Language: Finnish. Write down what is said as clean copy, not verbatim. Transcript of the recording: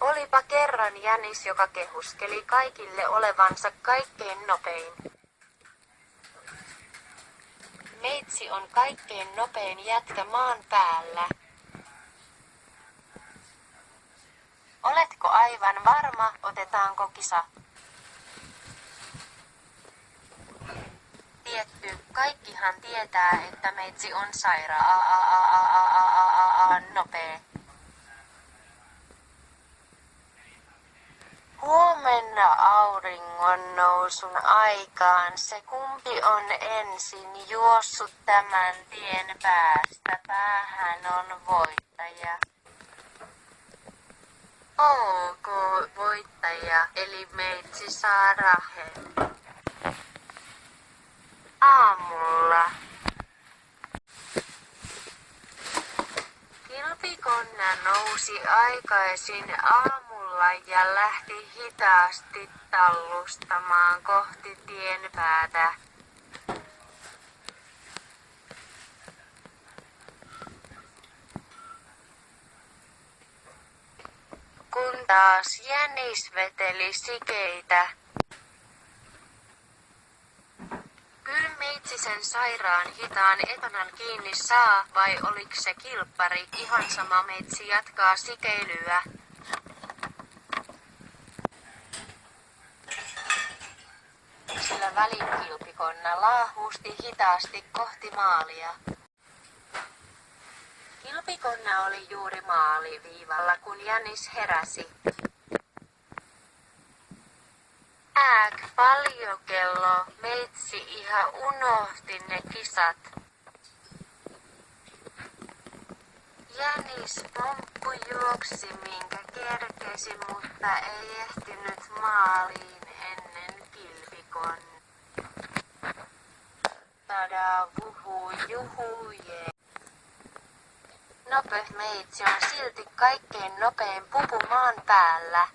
Olipa kerran jänis, joka kehuskeli kaikille olevansa kaikkein nopein. Meitsi on kaikkein nopein jätkä maan päällä. Oletko aivan varma, otetaanko kisa? Tietty, kaikkihan tietää, että meitsi on nopea. Huomenna auringon nousun aikaan se kumpi on ensin juossut tämän tien päästä päähän on voittaja. Ok, voittaja, eli meitsi saa rahen. Aamulla. Kilpikonna nousi aikaisin aamulla ja lähti hitaasti tallustamaan kohti tienpäätä. Kun taas jänis veteli sikeitä. Kyllä meitsi sen sairaan hitaan etanan kiinni saa, vai oliks se kilppari? Ihan sama, meitsi jatkaa sikeilyä. Sillä välikilpikonna laahusti hitaasti kohti maalia. Kilpikonna oli juuri maaliviivalla, kun jänis heräsi. Paljon kello, meitsi ihan unohti ne kisat. Jänis pomppu juoksi minkä kerkesi, mutta ei ehtinyt maaliin ennen kilpikon. Tada vuhu juhu jee. Nope meitsi on silti kaikkein nopein pupu maan päällä.